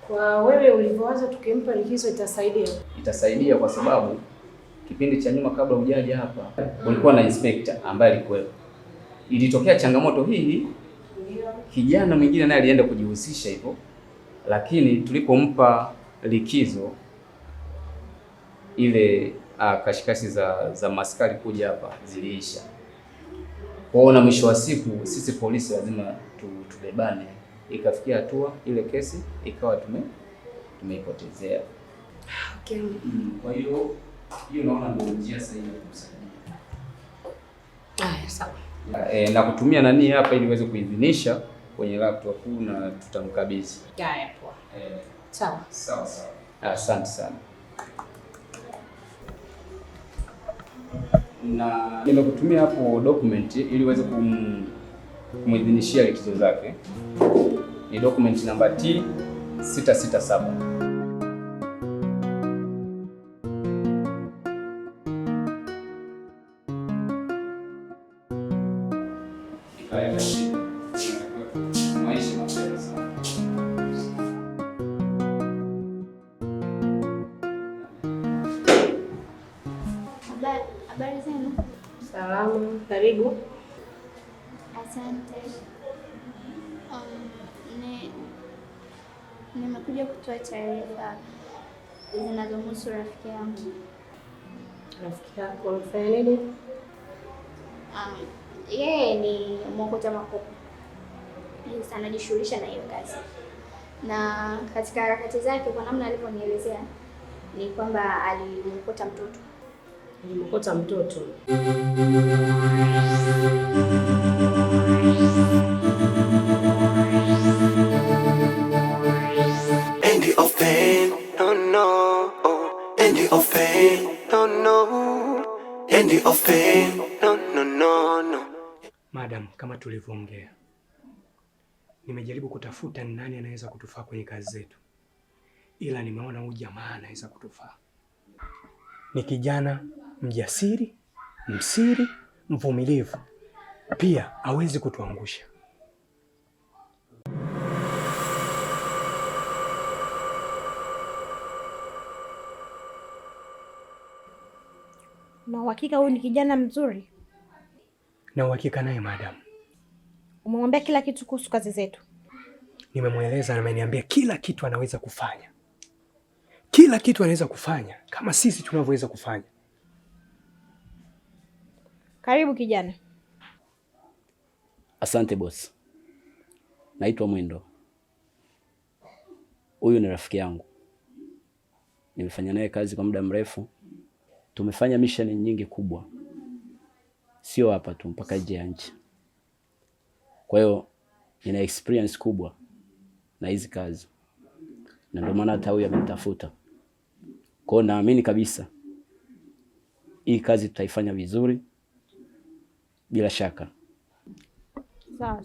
Kwa wewe ulivyoanza tukimpa likizo itasaidia? Itasaidia kwa sababu kipindi cha nyuma kabla hujaja hapa ulikuwa na inspector ambaye alikuwepo. Ilitokea changamoto hii, kijana mwingine naye alienda kujihusisha hivyo, lakini tulipompa likizo ile kashikashi za maskari kuja hapa ziliisha. Kwa hiyo na mwisho wa siku sisi polisi lazima tubebane. Ikafikia hatua ile kesi ikawa tumeipotezea. Okay. Kwa hiyo naona ndio njia sahihi ya kumsaidia. Sawa. Na kutumia nani hapa ili uweze kuidhinisha kwenye laptop na tutamkabidhi. Haya poa. Sawa. Sawa. Asante sana. Na nimekutumia hapo document ili uweze kumidhinishia likizo zake. Ni document namba T667. Habari zenu? Salama, karibu. Asante. Nimekuja kutoa taarifa zinazomhusu rafiki yangu. Rafiki yako anafanya nini? Yeye ni mwokota makopo. Anajishughulisha na hiyo kazi. Na katika harakati zake, kwa namna alivyonielezea, ni kwamba alimwokota mtoto. Alimwokota mtoto? End of pain, no. End of pain, no. End of pain, no. Madam, kama tulivyoongea, nimejaribu kutafuta ni nani anaweza kutufaa kwenye kazi zetu, ila nimeona huyu jamaa anaweza kutufaa. Ni kijana mjasiri, msiri, mvumilivu, pia hawezi kutuangusha. Na uhakika huyu ni kijana mzuri? Na uhakika naye madam. Umemwambia kila kitu kuhusu kazi zetu? Nimemweleza na ameniambia kila kitu anaweza kufanya. Kila kitu anaweza kufanya kama sisi tunavyoweza kufanya. Karibu kijana. Asante boss. Naitwa Mwendo. Huyu ni rafiki yangu. Nimefanya naye kazi kwa muda mrefu. Tumefanya mission nyingi kubwa. Sio hapa tu, mpaka nje ya nchi. Kwa hiyo nina experience kubwa na hizi kazi. Na ndio maana hata huyu amenitafuta. Kwa hiyo naamini kabisa hii kazi tutaifanya vizuri bila shaka. Sawa.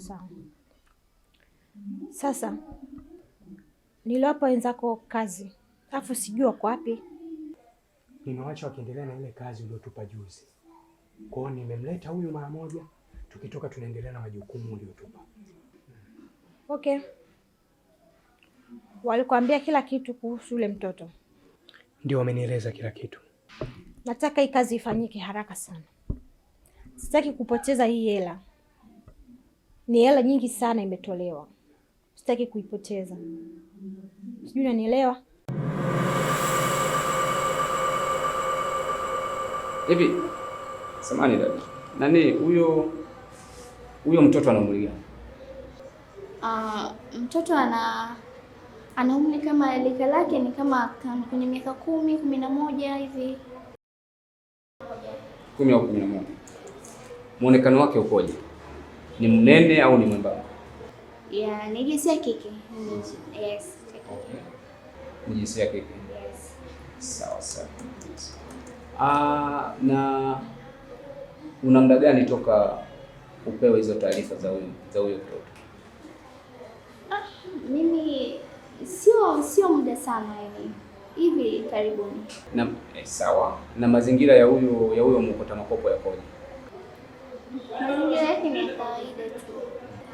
Sasa niliwapa wenzako kazi, alafu sijui wako wapi. Nimewacha wakiendelea na ile kazi uliotupa juzi. Kwa hiyo nimemleta huyu mara moja, tukitoka tunaendelea na majukumu uliotupa. Okay. Walikwambia kila kitu kuhusu yule mtoto? Ndio, wamenieleza kila kitu. Nataka hii kazi ifanyike haraka sana. Sitaki kupoteza hii hela. Ni hela nyingi sana imetolewa. Sitaki kuipoteza. Sijui unanielewa? Hivi, samahani dada. Nani huyo mtoto ana umri gani? Mtoto ana umri kama lika lake ni kama kwenye miaka 10, 11 hivi. 10 au 11. Muonekano wake ukoje? Ni mnene au ni mwembamba? Ni jinsia ya kike. Yes. Okay. Ni jinsia ya kike. Yes. Sawa. Na una muda gani toka upewe hizo taarifa za huyo mtoto? Mimi sio muda sana yani. Hivi karibuni. Na sawa. Na mazingira ya huyo mwokota makopo yakoje? Mazingira yake ni kawaida tu.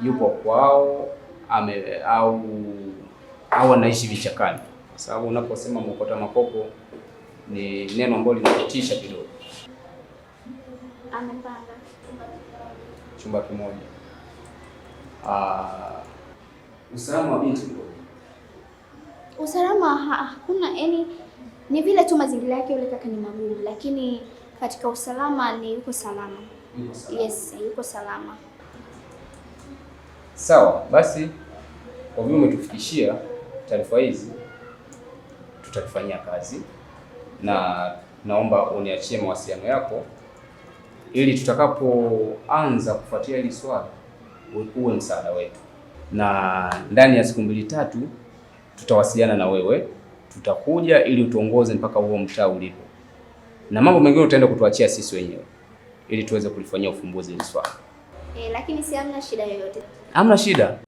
Yupo kwao au au anaishi vichakani, kwa sababu unaposema mwokota makopo ni neno ambalo linakutisha kidogo. Amepanga chumba kimoja. Usalama wa binti ndio. Usalama hakuna, yani ni vile tu mazingira yake yule kaka ni magumu, lakini katika usalama ni yuko salama. Yes, yuko salama. Sawa, basi kwa vile umetufikishia taarifa hizi tutalifanyia kazi, na naomba uniachie mawasiliano yako ili tutakapoanza kufuatia hili swala uwe msaada wetu, na ndani ya siku 2-3 tutawasiliana na wewe, tutakuja ili utuongoze mpaka huo mtaa ulipo, na mambo mengine utaenda kutuachia sisi wenyewe ili tuweze kulifanyia ufumbuzi hili swala. Lakini si hamna shida yoyote. Hamna shida.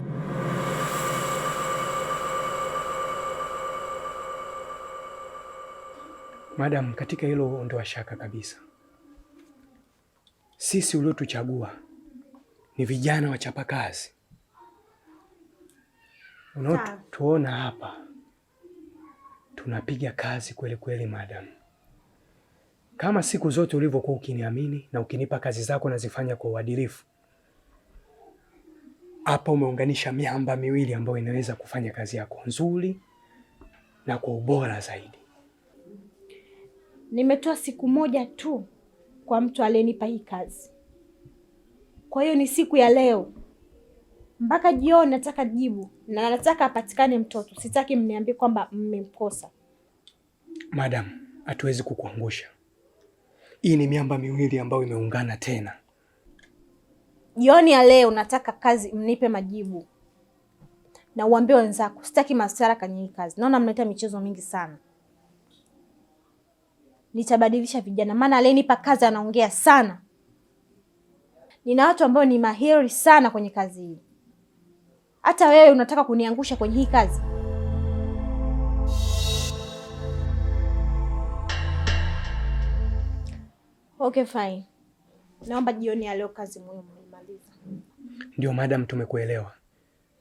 Madam, katika hilo ondoa shaka kabisa. Sisi uliotuchagua ni vijana wachapakazi. Unaotuona hapa tunapiga kazi kweli kweli madam. Kama siku zote ulivyokuwa ukiniamini na ukinipa kazi zako nazifanya kwa uadilifu, hapa umeunganisha miamba miwili ambayo inaweza kufanya kazi yako nzuri na kwa ubora zaidi. Nimetoa siku moja tu kwa mtu aliyenipa hii kazi. Kwa hiyo ni siku ya leo. Mpaka jioni nataka jibu na nataka apatikane mtoto. Sitaki mniambie kwamba mmemkosa. Madam, hatuwezi kukuangusha. Hii ni miamba miwili ambayo imeungana tena. Jioni ya leo nataka kazi mnipe majibu. Na uambie wenzako, sitaki masara kwenye hii kazi. Naona mnaleta michezo mingi sana. Nitabadilisha vijana, maana aliyenipa kazi anaongea sana. Nina watu ambao ni mahiri sana kwenye kazi hii. Hata wewe unataka kuniangusha kwenye hii kazi? Okay, fine. Naomba jioni ya leo kazi muhimu nimalize. Ndio madam, tumekuelewa.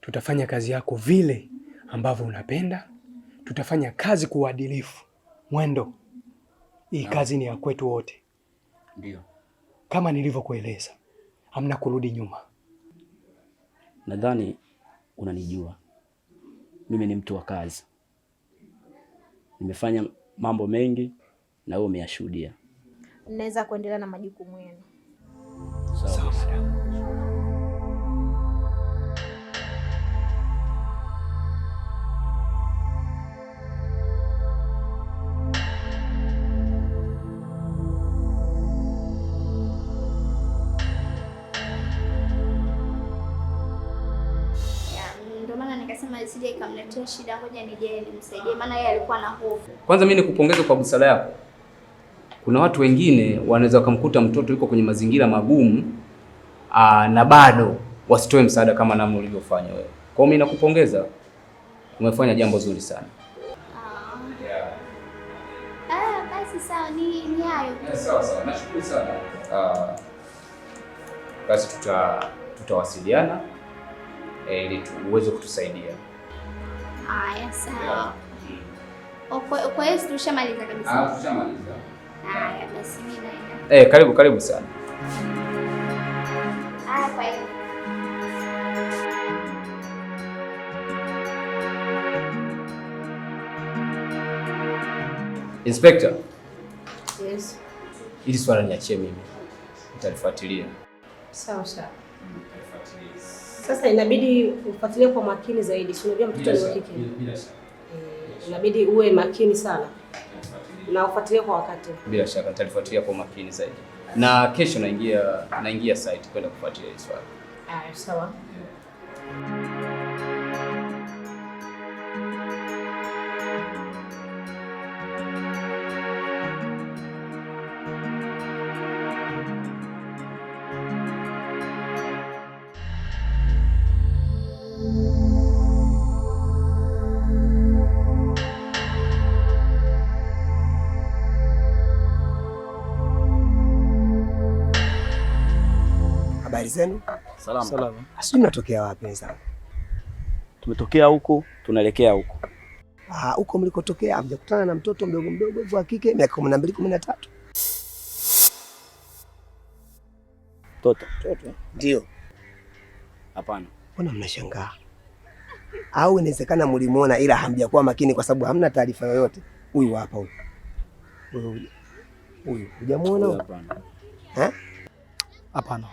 Tutafanya kazi yako vile ambavyo unapenda. Tutafanya kazi kwa uadilifu. Mwendo. Hii kazi ni ya kwetu wote. Ndio. Kama nilivyokueleza, hamna kurudi nyuma. Nadhani unanijua. Mimi ni mtu wa kazi. Nimefanya mambo mengi na wewe umeyashuhudia. Naweza kuendelea na majukumu yenu. Sawa. Sije ikamletea shida, ngoja nije nimsaidie, maana yeye alikuwa na hofu. Kwanza mimi nikupongeze kwa busara yako. Kuna watu wengine wanaweza wakamkuta mtoto yuko kwenye mazingira magumu na bado wasitoe msaada kama namna ulivyofanya wewe. Kwa hiyo mimi nakupongeza. Umefanya jambo zuri sana. Basi sawa, ni hayo. Sawa. Nashukuru sana. Basi tutawasiliana ili uweze kutusaidia. Haya, sawa. Kwa hiyo tushamaliza kabisa. Tushamaliza. Haya, basi mimi naenda. Karibu sana. Haya, kwa hiyo. Inspector. Yes. Hili swala niachie mimi. Nitalifuatilia. Sawa. Sasa inabidi ufuatilie kwa makini zaidi. Si unajua mtoto ni wa kike. Bila shaka. Inabidi uwe makini sana. Na ufuatilie kwa wakati. Bila shaka nitalifuatilia kwa makini zaidi. Na kesho naingia site kwenda kufuatilia hili swala. Sawa. Habari zenu? Salama. Asijui mnatokea wapi wenzangu? Tumetokea huko, tunaelekea huko. Huko mlikotokea hamjakutana na mtoto mdogo hivyo wa kike miaka 12, 13? Mtoto? Ndio. Hapana. Mbona mnashangaa? Au inawezekana mlimuona ila hamjakuwa makini kwa sababu hamna taarifa yoyote? Huyu hapa huyu. Huyu hujamuona? Hapana. Hapana.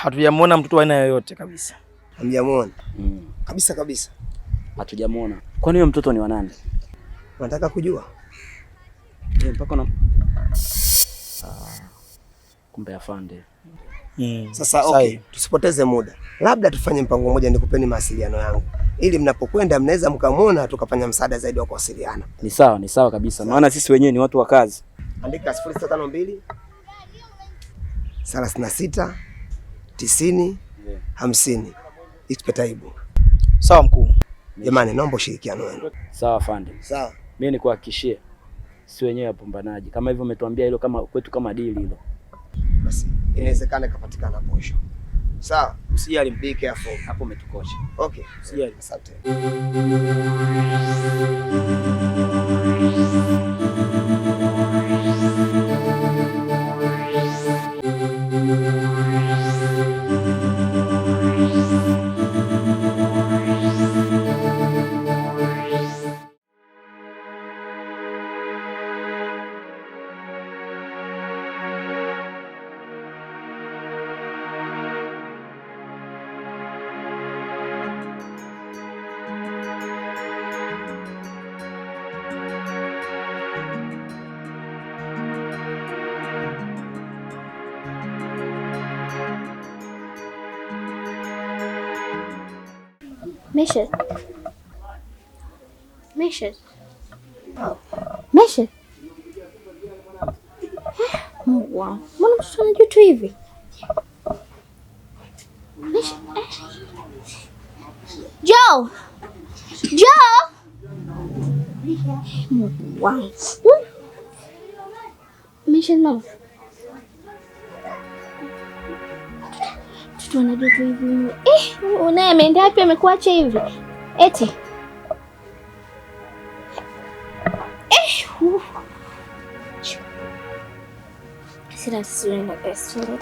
Hatujamuona mtoto wa aina yoyote kabisa. Hamjamuona? Kabisa. Hatujamuona. Kwani huyo mtoto ni wa nani? Unataka kujua? Mpaka na kumbe afande. Sasa okay, tusipoteze muda. Labda tufanye mpango mmoja, nikupeni mawasiliano yangu. Ili mnapokwenda mnaweza mkamwona tukafanya msaada zaidi wa kuwasiliana. Ni sawa kabisa. Maana sisi wenyewe ni watu wa kazi. Andika 0652 36 90 50. Itipetaibu. Sawa mkuu. Jamani, naomba ushirikiano wenu. Sawa afande. Sawa. Mimi nikuhakikishie si wenyewe wapambanaji. Kama hivyo umetuambia hilo kama kwetu kama deal hilo. Basi inawezekana kupatikana posho. Sawa, usijali, be careful. Hapo umetukosha. Okay, usijali. Asante. Mesha. Mungu wangu. Mbona mtoto ana joto hivi? Mesha. Joe. Mungu wangu. Mesha mama. Mtoto ana joto hivi. Unaye ameenda wapi amekuacha hivi? Eti. Sina sura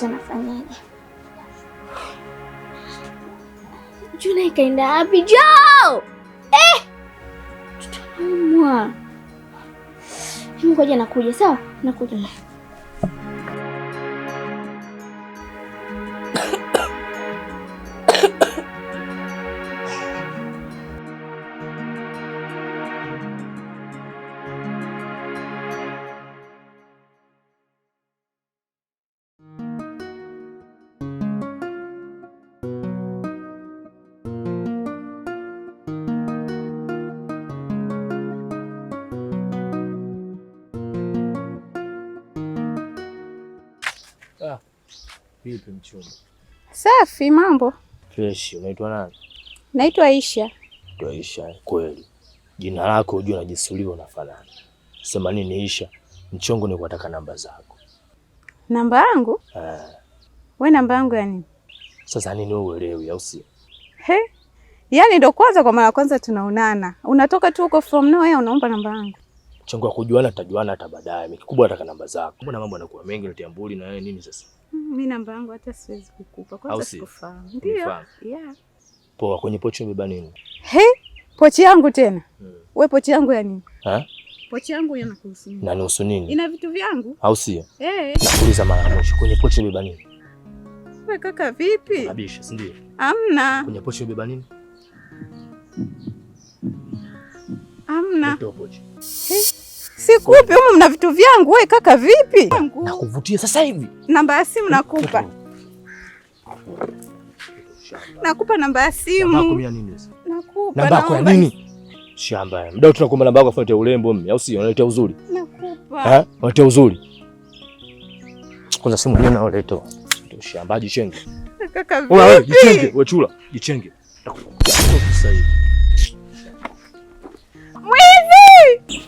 nafanyaje? Juna ikaenda wapi? Joe! Tutaumwa. Ngoja nakuja, sawa? Nakuja. Vipi mchumba? Safi, mambo? Fresh. Unaitwa nani? Naitwa Aisha. Aisha, kweli. Jina lako unajua najisuliwa unafanana. Sema nini Aisha? Mchongo ni kuataka namba zako. Namba yangu? Wewe namba yangu ya nini? Sasa nini wewe uelewi au si? Yaani ndo kwanza kwa mara kwanza tunaonana. Unatoka tu huko from nowhere unaomba namba yangu. Mchongo wa kujuana tutajuana hata baadaye. Mikubwa nataka namba zako. Mbona mambo yanakuwa mengi natia mbuli na wewe nini sasa? Mimi namba yangu hata siwezi kukupa. Kwanza sikufahamu. Ndio. Yeah. Poa, kwenye pochi umebeba nini? Pochi yangu tena? Wewe pochi yangu ya nini? Pochi yangu inakuhusu nini? Na nusu nini? Ina vitu vyangu? Au sio? Nakuuliza mara mwisho, kwenye pochi umebeba nini? Wewe kaka vipi? Unabisha, si ndio? Amna. Kwenye pochi umebeba nini? Amna. Toa pochi. Sikupi, humu mna vitu vyangu. Wewe kaka vipi? Nakuvutia sasa hivi. Namba ya simu nakupa. Nakupa namba ya simu. Namba yako ya nini sasa? Nakupa. Namba yako ya nini? Shamba. Mdao tunakuomba namba yako afuate urembo mimi, au sio? Unaletea uzuri. Nakupa. Unaletea uzuri. Kwanza simu yenyewe naoleta. Ndio shamba jichenge. Kaka vipi? Wewe jichenge, wewe chula, jichenge. Nakupa sasa hivi. Mwizi!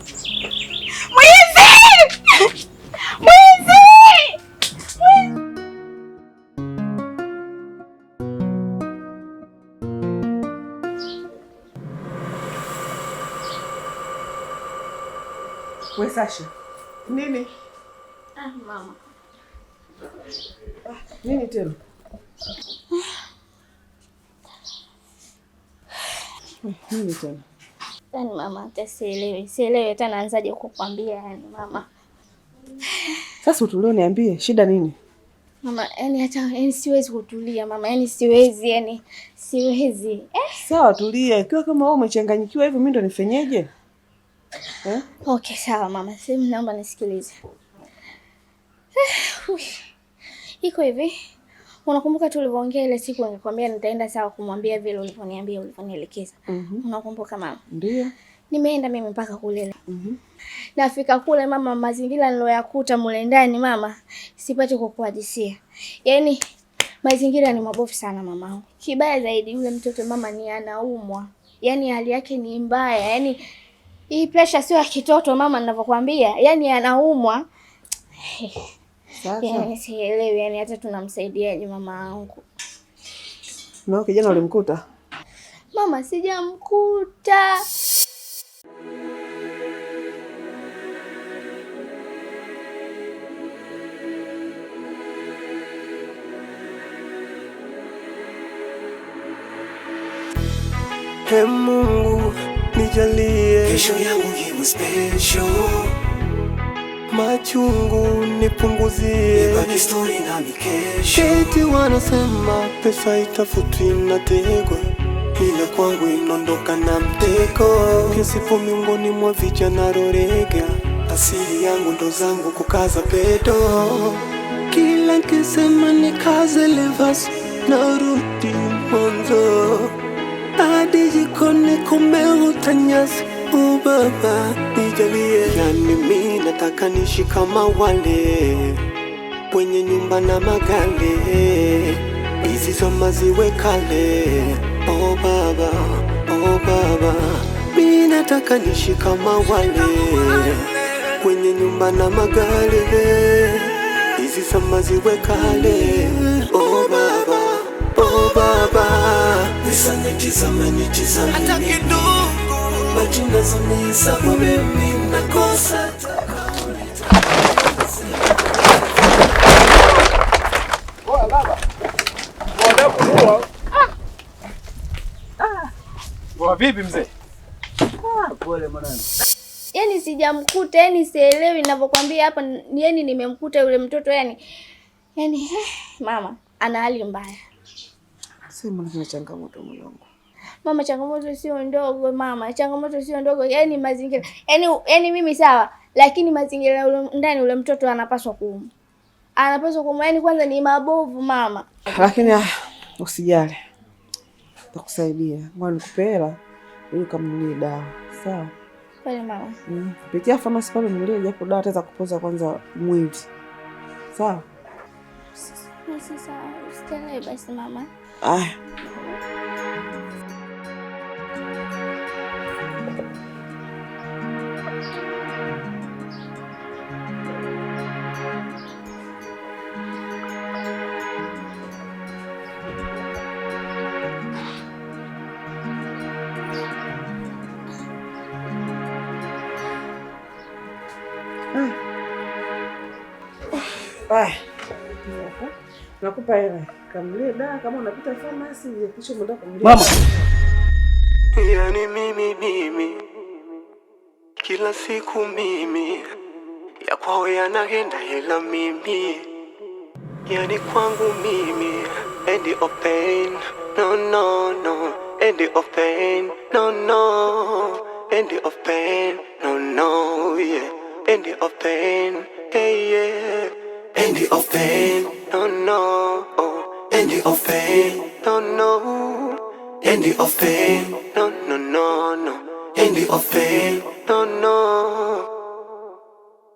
Mwizi! Mwizi! We Sasha. Nini? Mama. Nini tena? Nini tena? Yaani mama, hata sielewi hata naanzaje kukwambia yani mama. Sasa utulie niambie, shida nini? Mama, yani siwezi kutulia mama, yani siwezi. Sawa, tulia. Ikiwa kama wewe umechanganyikiwa hivyo mimi ndo nifenyeje? Okay, sawa mama. Sasa naomba nisikilize. Iko hivi. Unakumbuka tulivyoongea ile siku nilikwambia nitaenda sawa kumwambia vile ulivyoniambia ulivyonielekeza. Unakumbuka mama? Ndio. Nimeenda mimi mpaka kule. Nafika kule mama, mazingira niloyakuta mule ndani mama, sipati kukuhadisia. Yaani mazingira ni mabovu sana mama. Kibaya zaidi yule mtoto mama ni anaumwa. Yaani hali yake ni mbaya. Yaani hii pressure sio ya kitoto mama ninavyokuambia. Yaani anaumwa. Sasa Yaani sielewi yani hata tunamsaidiaje mama wangu. Na kijana ulimkuta? Mama, sijamkuta. He Mungu nijalie kesho yangu iwe special, machungu nipunguzie, ibaki story na mikesho. Eti wanasema pesa itafutwi inategwa, ila kwangu inondoka na mteko. Kisipo miongoni mwa vijana rorega, asili yangu ndo zangu kukaza pedo. Kila nkisema nikaze levas narudi mwanzo, hadi jikoni kumbe utanyasi. Baba nijalie, yani mimi nataka niishi kama wale wenye nyumba na magale, hizi zama ziwe kale. Oh baba, mimi nataka niishi kama wale wenye nyumba na magale, hizi zama ziwe kale. Oh baba, nitizame hata kidogo, majina zonihesabu mimi nakosa. Vipi mzee? Pole mwanangu. Yaani sijamkuta, yani sielewi ninavyokuambia hapa, yani nimemkuta yule mtoto yani mama ana hali mbaya. Sema na changamoto mwanangu. Mama, changamoto sio ndogo mama, changamoto sio ndogo. Yaani mazingira. Yaani mimi sawa, lakini mazingira yule ndani yule mtoto anapaswa kuumwa. Yaani kwanza ni mabovu mama. Lakini usijali. Nitakusaidia. Ngoja nikupe hela ili kamnunulie dawa. Sawa? Pale mama. Kupitia pharmacy pale nilie japo dawa taweza kupoza kwanza mwili. Sawa? Sasa usitelewe basi mama. Nakupa hela. Kamlie dawa kama unapita pharmacy kisha muda kumlia. Mama. Yani mimi kila siku mimi ya kwao yanaenda ila mimi, yani kwangu mimi end of pain. No end of pain. No end of pain. No yeah end of pain. Hey yeah end of pain. No end of pain. No end of pain. No end of pain.